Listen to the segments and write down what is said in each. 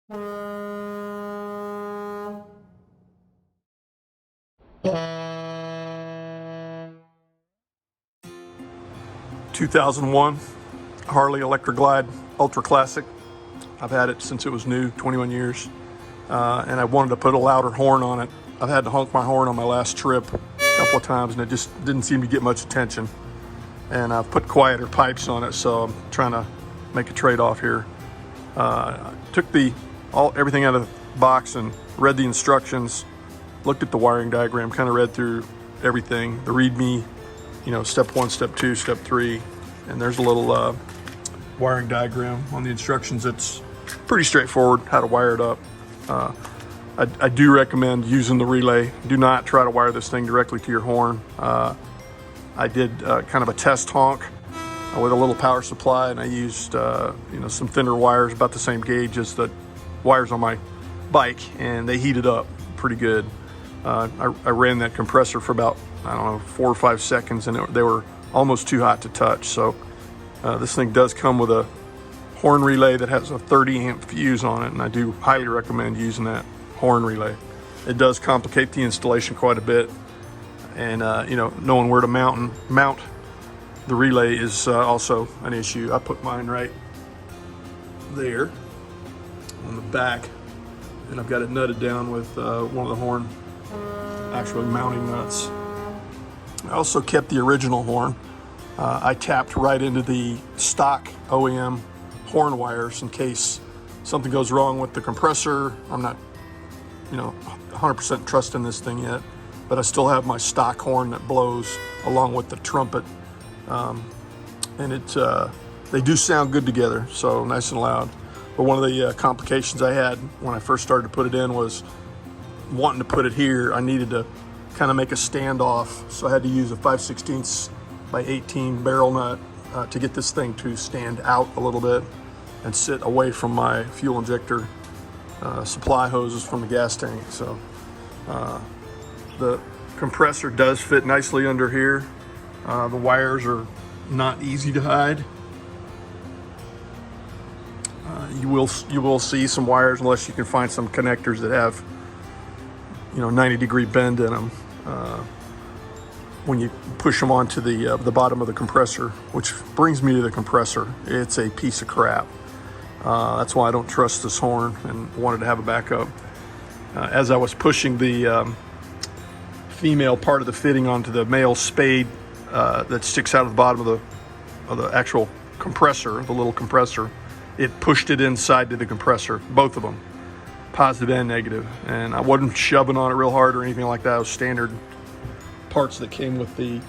...2001 Harley Electra Glide Ultra Classic. I've had it since it was new, 21 years. And I wanted to put a louder horn on it. I've had to honk my horn on my last trip a couple of times, and it just didn't seem to get much attention. And I've put quieter pipes on it, so I'm trying to make a trade-off here. I took everything out of the box and read the instructions, looked at the wiring diagram, kind of read through everything, the README, step 1, step 2, step 3, and there's a little wiring diagram on the instructions. It's pretty straightforward how to wire it up. I do recommend using the relay. Do not try to wire this thing directly to your horn. I did kind of a test honk with a little power supply, and I used some thinner wires about the same gauge as the wires on my bike, and they heated up pretty good. I ran that compressor for about, 4 or 5 seconds, and they were almost too hot to touch. So this thing does come with a horn relay that has a 30 amp fuse on it, and I do highly recommend using that horn relay. It does complicate the installation quite a bit, and knowing where to mount the relay is also an issue. I put mine right there on the back, and I've got it nutted down with one of the horn actually mounting nuts. I also kept the original horn. I tapped right into the stock OEM horn wires in case something goes wrong with the compressor. I'm not 100% trusting this thing yet, but I still have my stock horn that blows along with the trumpet, and they do sound good together, so nice and loud. But one of the complications I had when I first started to put it in was wanting to put it here. I needed to kind of make a standoff, so I had to use a 5/16 by 18 barrel nut to get this thing to stand out a little bit and sit away from my fuel injector supply hoses from the gas tank. So the compressor does fit nicely under here. The wires are not easy to hide. You will see some wires unless you can find some connectors that have 90-degree bend in them when you push them onto the bottom of the compressor, which brings me to the compressor. It's a piece of crap. That's why I don't trust this horn and wanted to have a backup. As I was pushing the female part of the fitting onto the male spade that sticks out of the bottom of the actual compressor, the little compressor, it pushed it inside to the compressor, both of them, positive and negative. And I wasn't shoving on it real hard or anything like that. It was standard parts that came with the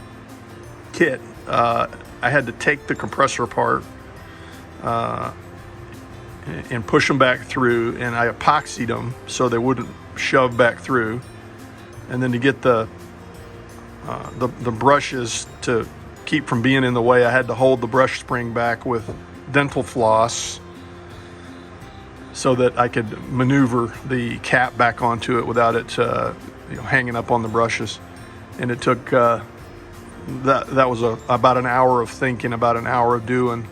kit. I had to take the compressor apart and push them back through, and I epoxied them so they wouldn't shove back through. And then to get the brushes to keep from being in the way, I had to hold the brush spring back with dental floss so that I could maneuver the cap back onto it without it hanging up on the brushes. And it took that was about an hour of thinking, about an hour of doing.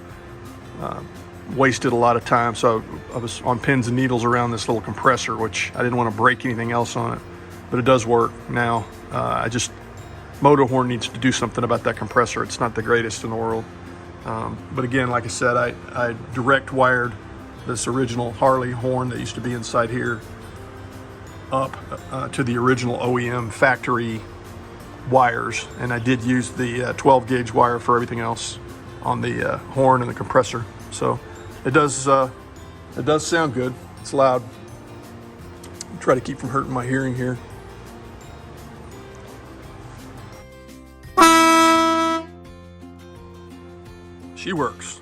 Wasted a lot of time, so I was on pins and needles around this little compressor, which I didn't want to break anything else on it, but it does work now. MotoHorn needs to do something about that compressor. It's not the greatest in the world. But again, like I said, I direct wired this original Harley horn that used to be inside here up to the original OEM factory wires, and I did use the 12 gauge wire for everything else on the horn and the compressor. So it does sound good. It's loud. Try to keep from hurting my hearing here. She works.